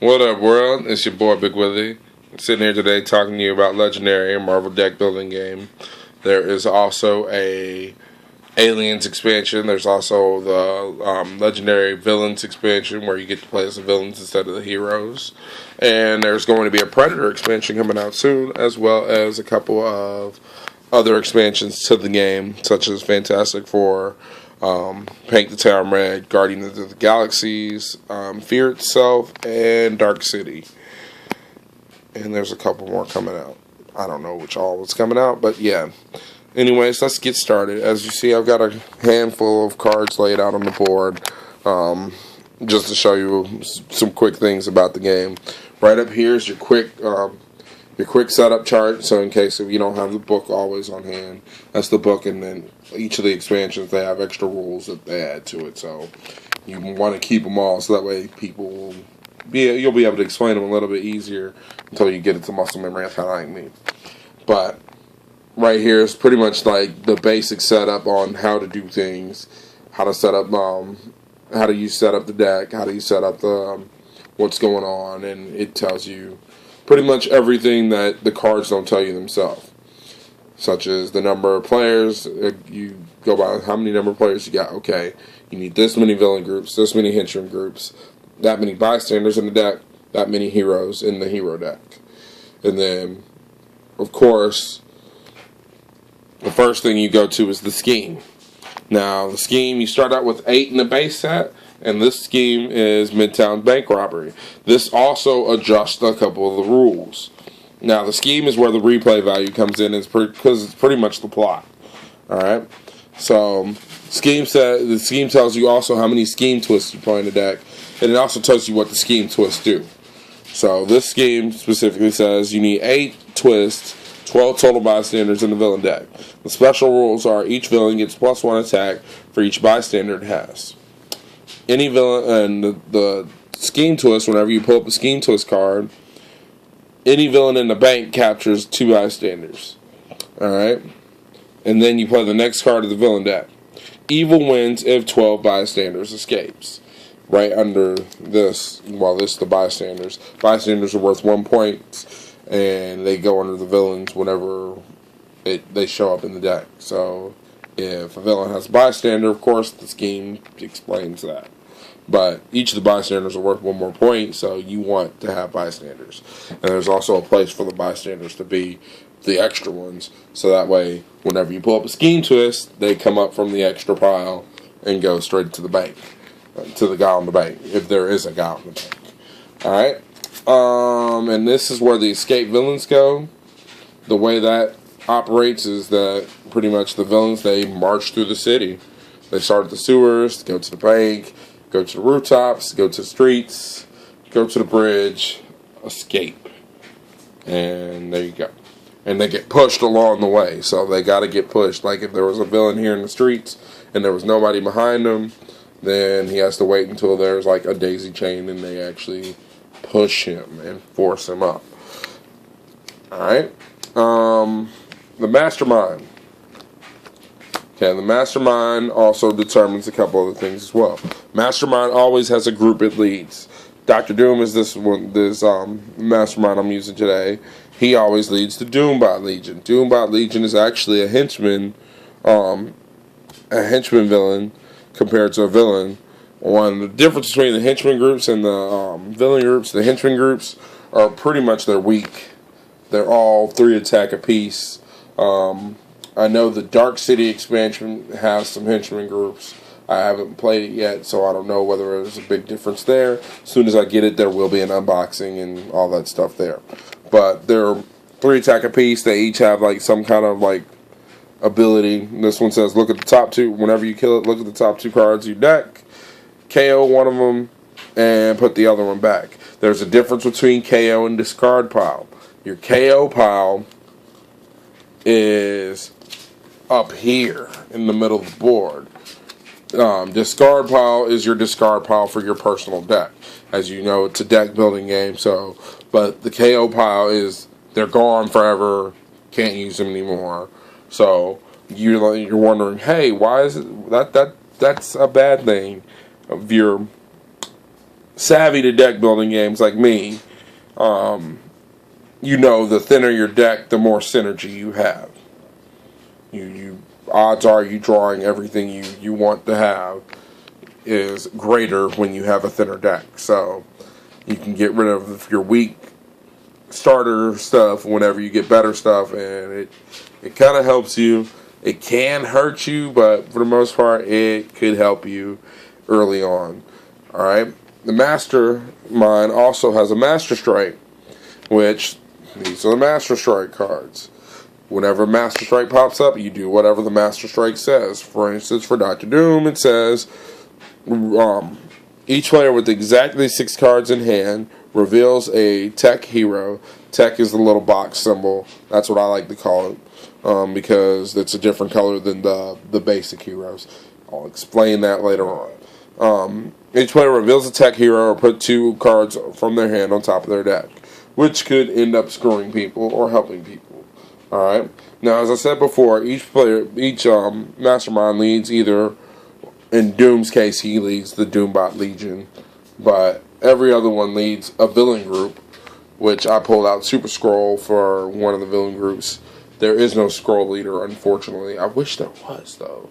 What up, world? It's your boy Big Willie. I'm sitting here today talking to you about Legendary Marvel deck building game. There is also a Aliens expansion. There's also the Legendary Villains expansion where you get to play as the villains instead of the heroes. And there's going to be a Predator expansion coming out soon, as well as a couple of other expansions to the game, such as Fantastic Four, Paint the Town Red, Guardians of the Galaxies, Fear Itself, and Dark City. And there's a couple more coming out. I don't know which all was coming out, but yeah. Anyways, let's get started. As you see, I've got a handful of cards laid out on the board, just to show you some quick things about the game. Right up here is your quick setup chart, so in case if you don't have the book always on hand, that's the book, and then each of the expansions, they have extra rules that they add to it, so you want to keep them all, so that way you'll be able to explain them a little bit easier until you get it to muscle memory, kind of like me. But right here is pretty much like the basic setup on how to do things, how to set up, how do you set up the deck, how do you set up the what's going on, and it tells you pretty much everything that the cards don't tell you themselves, such as the number of players. You go by how many number of players you got. Okay, you need this many villain groups, this many henchman groups, that many bystanders in the deck, that many heroes in the hero deck. And then, of course, the first thing you go to is the scheme. Now, the scheme, you start out with 8 in the base set, and this scheme is Midtown Bank Robbery. This also adjusts a couple of the rules. Now, the scheme is where the replay value comes in, because it's pretty much the plot. Alright? So, the scheme tells you also how many scheme twists you play in the deck, and it also tells you what the scheme twists do. So, this scheme specifically says you need 8 twists, 12 total bystanders in the villain deck. The special rules are each villain gets +1 attack for each bystander it has. Any villain, and the scheme twist, whenever you pull up a scheme twist card, any villain in the bank captures 2 bystanders. Alright? And then you play the next card of the villain deck. Evil wins if 12 bystanders escapes. Right under this, this is the bystanders. Bystanders are worth 1 point, and they go under the villains whenever they show up in the deck. So, if a villain has a bystander, of course, the scheme explains that. But each of the bystanders are worth 1 more point, so you want to have bystanders. And there's also a place for the bystanders to be the extra ones, so that way, whenever you pull up a scheme twist, they come up from the extra pile and go straight to the bank, to the guy on the bank, if there is a guy on the bank. Alright? And this is where the escape villains go. The way that operates is that pretty much the villains, they march through the city. They start at the sewers, go to the bank, go to the rooftops, go to the streets, go to the bridge, escape. And there you go. And they get pushed along the way, so they got to get pushed. Like if there was a villain here in the streets and there was nobody behind him, then he has to wait until there's like a daisy chain and they actually push him and force him up. Alright? The Mastermind. Okay, the Mastermind also determines a couple other things as well. Mastermind always has a group it leads. Dr. Doom is this Mastermind I'm using today. He always leads the Doombot Legion. Doombot Legion is actually a henchman villain compared to a villain. The difference between the henchman groups and the villain groups, the henchman groups are pretty much they're weak. They're all 3 attack apiece. I know the Dark City expansion has some henchman groups. I haven't played it yet, so I don't know whether there's a big difference there. As soon as I get it, there will be an unboxing and all that stuff there. But they're 3 attack apiece. They each have like some kind of like ability. This one says, look at the top 2. Whenever you kill it, look at the top 2 cards of your deck. KO one of them and put the other one back. There's a difference between KO and discard pile. Your KO pile is up here in the middle of the board. Discard pile is your discard pile for your personal deck. As you know, it's a deck building game, but the KO pile is, they're gone forever, can't use them anymore. So you're wondering, hey, why is it that's a bad thing. savvy to deck building games like me, you know the thinner your deck, the more synergy you have. You odds are you drawing everything you want to have is greater when you have a thinner deck. So you can get rid of your weak starter stuff whenever you get better stuff, and it kind of helps you. It can hurt you, but for the most part, it could help you early on. All right. The Mastermind also has a Master Strike, which these are the Master Strike cards. Whenever Master Strike pops up, you do whatever the Master Strike says. For instance, for Dr. Doom, it says each player with exactly 6 cards in hand reveals a tech hero. Tech is the little box symbol. That's what I like to call it, because it's a different color than the basic heroes. I'll explain that later on. Each player reveals a tech hero or put 2 cards from their hand on top of their deck, which could end up screwing people or helping people. Alright? Now, as I said before, each Mastermind leads either, in Doom's case, he leads the Doombot Legion, but every other one leads a villain group, which I pulled out Super Scroll for one of the villain groups. There is no Scroll leader, unfortunately. I wish there was, though.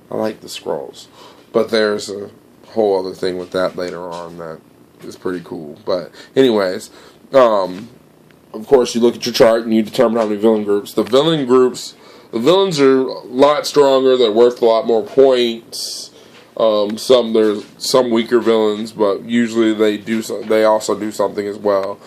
I like the Scrolls. But there's a whole other thing with that later on that is pretty cool. But anyways, of course, you look at your chart and you determine how many villain groups. The villains are a lot stronger. They're worth a lot more points. There's some weaker villains, but usually they also do something as well.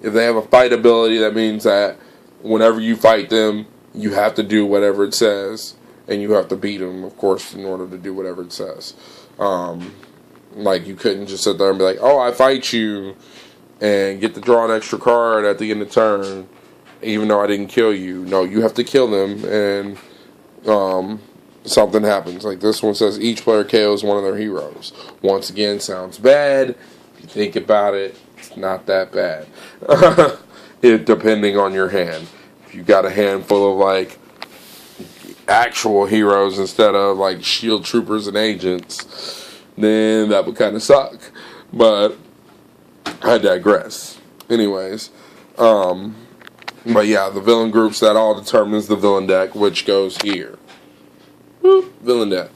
If they have a fight ability, that means that whenever you fight them, you have to do whatever it says, and you have to beat them, of course, in order to do whatever it says. Like, you couldn't just sit there and be like, oh, I fight you, and get to draw an extra card at the end of the turn, even though I didn't kill you. No, you have to kill them, and something happens. Like this one says, each player KOs one of their heroes. Once again, sounds bad. If you think about it, it's not that bad. Depending on your hand. If you got a handful of like actual heroes instead of like shield troopers and agents, then that would kind of suck. But I digress. Anyways, but yeah, the villain groups, that all determines the villain deck, which goes here. Boop, villain deck.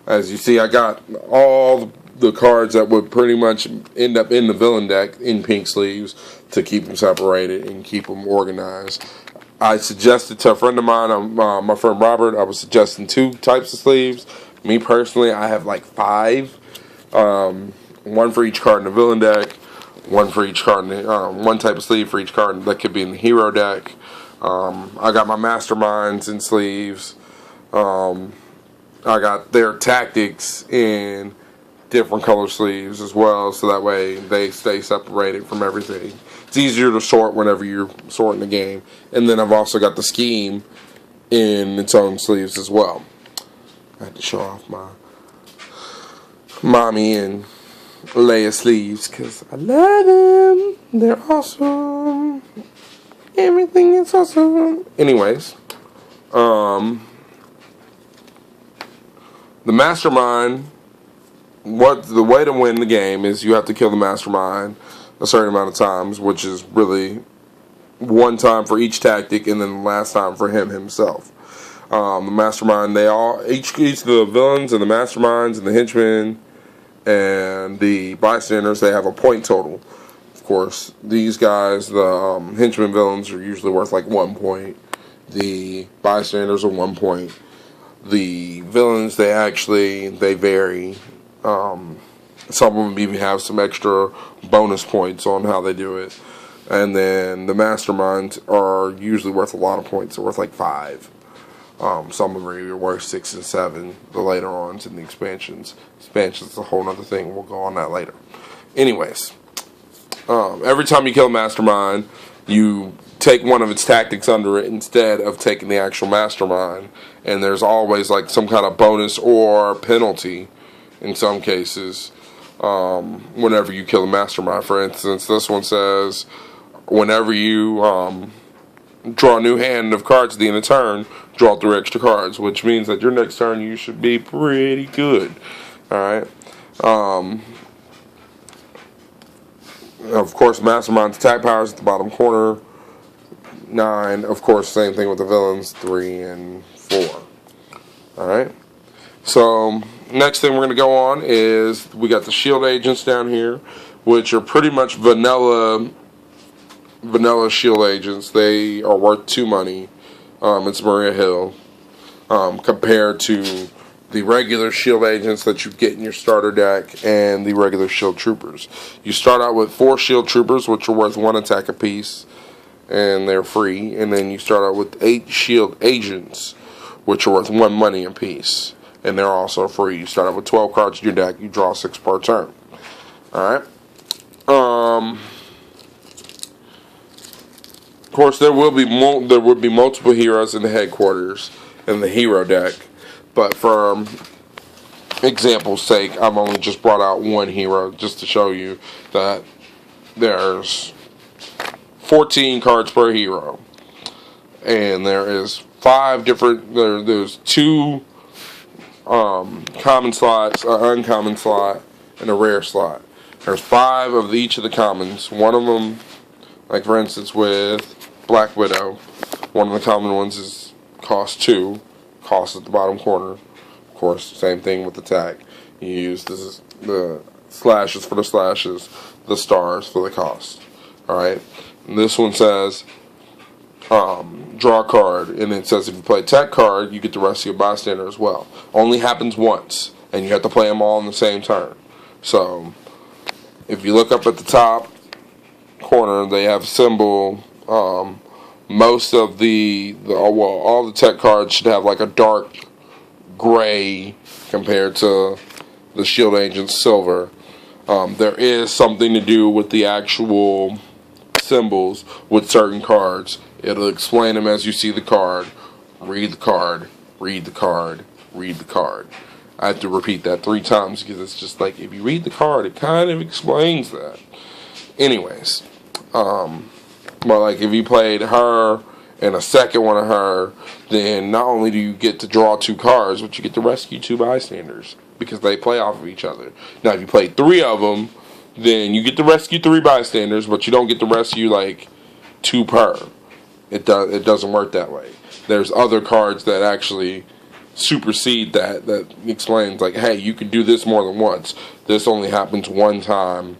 As you see, I got all the cards that would pretty much end up in the villain deck in pink sleeves to keep them separated and keep them organized. I suggested to a friend of mine, my friend Robert, I was suggesting 2 types of sleeves. Me personally, I have like 5. One for each card in the villain deck, one for each card, one type of sleeve for each card that could be in the hero deck. I got my Masterminds in sleeves. I got their tactics in different color sleeves as well, so that way they stay separated from everything. It's easier to sort whenever you're sorting the game. And then I've also got the scheme in its own sleeves as well. I had to show off my Mommy and Leia sleeves because I love them. They're awesome. Everything is awesome. Anyways, the Mastermind, the way to win the game is you have to kill the Mastermind a certain amount of times, which is really one time for each tactic, and then the last time for him himself. The Mastermind, each of the villains and the Masterminds and the henchmen and the bystanders, they have a point total. Of course, these guys, the henchmen villains, are usually worth like 1 point. The bystanders are 1 point. The villains, they vary. Some of them even have some extra bonus points on how they do it. And then the Masterminds are usually worth a lot of points. They're worth like 5. Some of them are even worth 6 and 7. The later ons in the expansions. Expansions is a whole other thing. We'll go on that later. Anyways, every time you kill a Mastermind, you take one of its tactics under it instead of taking the actual Mastermind. And there's always like some kind of bonus or penalty in some cases whenever you kill a Mastermind. For instance, this one says whenever you draw a new hand of cards at the end of the turn, draw 3 extra cards, which means that your next turn you should be pretty good. Alright. Of course, Mastermind's attack powers at the bottom corner. 9. Of course, same thing with the villains. 3 and 4. Alright. So, next thing we're going to go on is we got the shield agents down here, which are pretty much vanilla shield agents. They are worth 2 money. It's Maria Hill. Compared to the regular shield agents that you get in your starter deck and the regular shield troopers. You start out with 4 shield troopers, which are worth 1 attack apiece, and they're free. And then you start out with 8 shield agents, which are worth 1 money apiece, and they're also free. You start out with 12 cards in your deck. You draw 6 per turn. All right. Of course, there will be multiple heroes in the headquarters in the hero deck, but for example's sake, I've only just brought out 1 hero just to show you that there's 14 cards per hero, and there is 5 different. There's 2 common slots, an uncommon slot, and a rare slot. There's 5 of each of the commons. One of them, like for instance with Black Widow, one of the common ones is cost 2, cost at the bottom corner. Of course, same thing with attack. You use the slashes for the slashes, the stars for the cost. Alright? This one says draw a card, and it says if you play a tech card, you get to rescue a bystander as well. Only happens once, and you have to play them all in the same turn. So, if you look up at the top corner, they have a symbol. Most of all the tech cards should have like a dark gray compared to the shield agent's silver. There is something to do with the actual symbols with certain cards. It'll explain them as you see the card. Read the card, read the card, read the card. I have to repeat that 3 times because it's just like, if you read the card, it kind of explains that. Anyways, but like if you played her and a second one of her, then not only do you get to draw 2 cards, but you get to rescue 2 bystanders because they play off of each other. Now, if you play 3 of them, then you get to rescue 3 bystanders, but you don't get to rescue like 2 per. It doesn't work that way. There's other cards that actually supersede that explains like, hey, you can do this more than once. This only happens one time,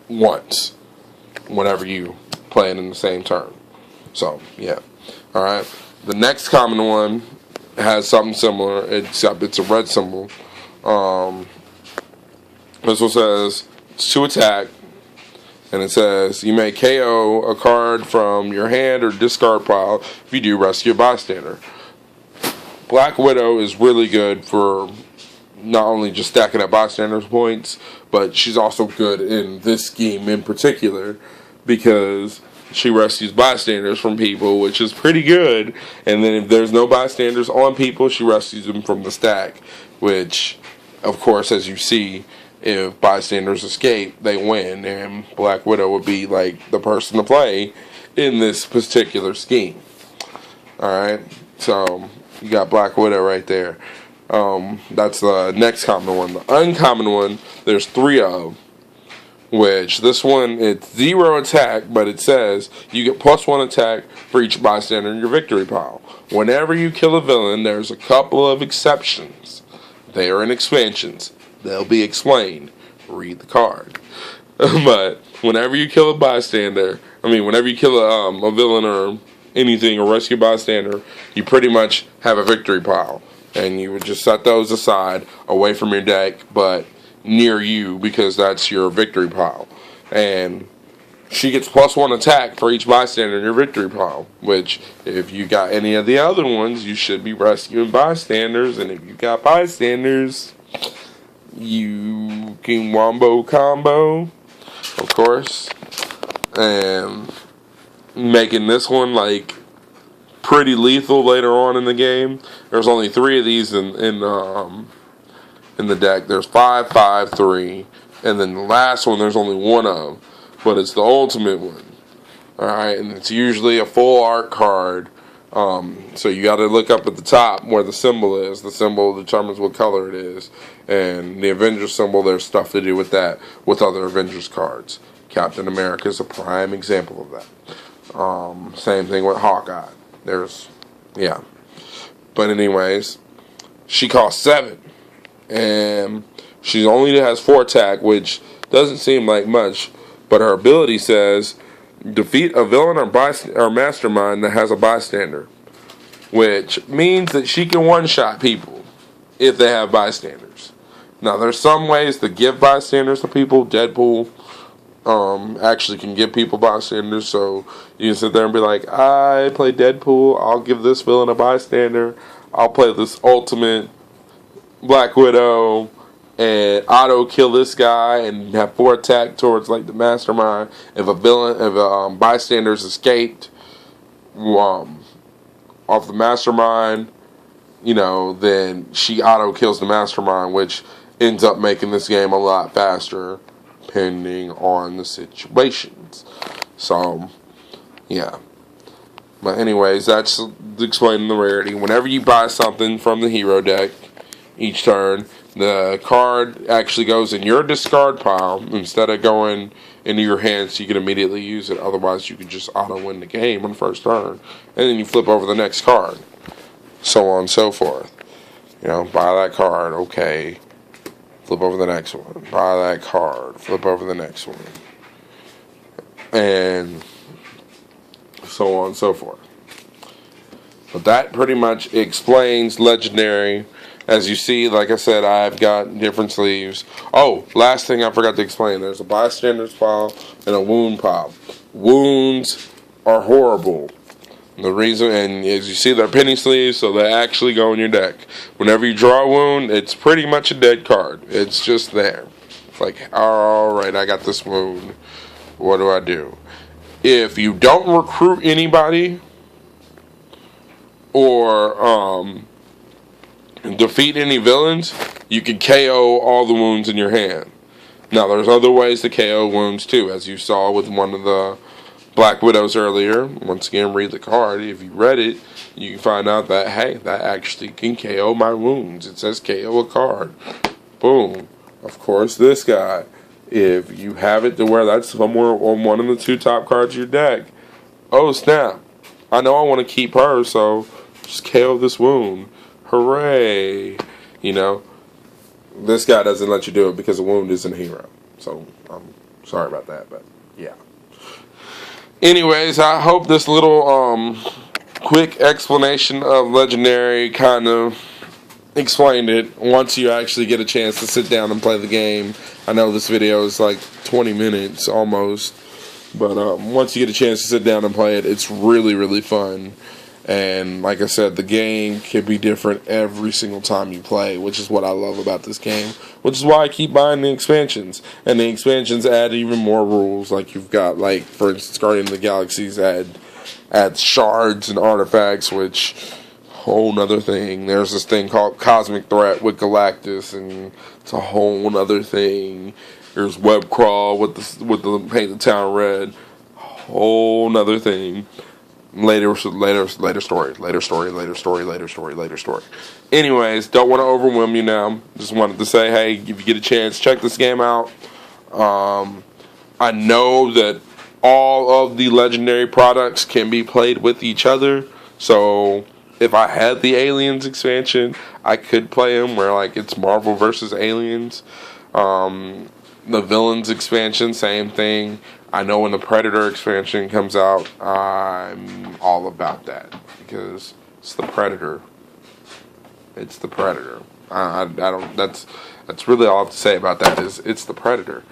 once, whenever you play it in the same turn. So, yeah. Alright. The next common one has something similar, except it's a red symbol. This one says, it's to attack, and it says, you may KO a card from your hand or discard pile. If you do, rescue a bystander. Black Widow is really good for not only just stacking up bystanders points, but she's also good in this scheme in particular because she rescues bystanders from people, which is pretty good. And then if there's no bystanders on people, she rescues them from the stack, which, of course, as you see, if bystanders escape, they win, and Black Widow would be like the person to play in this particular scheme. Alright, so you got Black Widow right there. That's the next common one. The uncommon one, there's 3 of, which this one, it's 0 attack, but it says you get +1 attack for each bystander in your victory pile. Whenever you kill a villain, there's a couple of exceptions. They are in expansions. They'll be explained. Read the card. But whenever you kill a bystander, whenever you kill a villain or anything, or rescue bystander, you pretty much have a victory pile. And you would just set those aside, away from your deck, but near you, because that's your victory pile. And she gets +1 attack for each bystander in your victory pile, which, if you got any of the other ones, you should be rescuing bystanders. And if you got bystanders, you can wombo combo, of course, and making this one like pretty lethal later on in the game. There's only 3 of these in the deck. There's 5, 5, 3, and then the last one there's only 1 of, but it's the ultimate one. Alright, and it's usually a full art card So you got to look up at the top where the symbol is. The symbol determines what color it is. And the Avengers symbol, there's stuff to do with that, with other Avengers cards. Captain America is a prime example of that. Same thing with Hawkeye. Yeah. But anyways, she costs 7. And she only has 4 attack, which doesn't seem like much. But her ability says, defeat a villain or mastermind that has a bystander. Which means that she can one-shot people if they have bystanders. Now, there's some ways to give bystanders to people. Deadpool actually can give people bystanders. So you can sit there and be like, I play Deadpool. I'll give this villain a bystander. I'll play this ultimate Black Widow and auto kill this guy and have 4 attack towards like the mastermind. If a bystander's escaped off the mastermind, then she auto kills the mastermind, which ends up making this game a lot faster, depending on the situations. So, yeah. But anyways, that's explaining the rarity. Whenever you buy something from the hero deck, each turn, the card actually goes in your discard pile instead of going into your hand, so you can immediately use it. Otherwise, you could just auto win the game on the first turn, and then you flip over the next card, so on and so forth. Buy that card, okay, flip over the next one. Buy that card, flip over the next one, and so on and so forth. But that pretty much explains Legendary. As you see, like I said, I've got different sleeves. Oh, last thing I forgot to explain. There's a bystanders pile and a wound pile. Wounds are horrible. The reason, and as you see, they're penny sleeves, so they actually go in your deck. Whenever you draw a wound, it's pretty much a dead card. It's just there. It's like, alright, I got this wound. What do I do? If you don't recruit anybody, or, defeat any villains, you can KO all the wounds in your hand. Now, there's other ways to KO wounds too, as you saw with one of the Black Widows earlier. Once again, read the card. If you read it, you can find out that, hey, that actually can KO my wounds. It says KO a card. Boom. Of course, this guy, if you have it to where that's somewhere on one of the 2 top cards of your deck, oh snap, I know I want to keep her, so just KO this wound. Hooray! This guy doesn't let you do it because a wound isn't a hero. So, I'm sorry about that, but yeah. Anyways, I hope this little quick explanation of Legendary kind of explained it. Once you actually get a chance to sit down and play the game. I know this video is like 20 minutes almost, but once you get a chance to sit down and play it, it's really, really fun. And like I said, the game can be different every single time you play, which is what I love about this game, which is why I keep buying the expansions. And the expansions add even more rules. Like you've got, like, for instance, Guardian of the Galaxies add shards and artifacts, which, whole nother thing. There's this thing called Cosmic Threat with Galactus, and it's a whole nother thing. There's Web Crawl with the Paint the Town Red, whole nother thing. Later story. Anyways, don't want to overwhelm you now. Just wanted to say, hey, if you get a chance, check this game out. I know that all of the Legendary products can be played with each other. So if I had the Aliens expansion, I could play them where like it's Marvel versus Aliens. The Villains expansion, same thing. I know when the Predator expansion comes out, I'm all about that because it's the Predator. It's the Predator. I don't. That's really all I have to say about that. Is it's the Predator.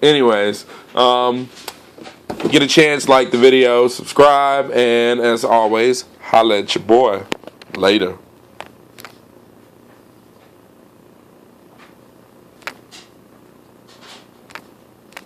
Anyways, get a chance, like the video, subscribe, and as always, holla at your boy. Later.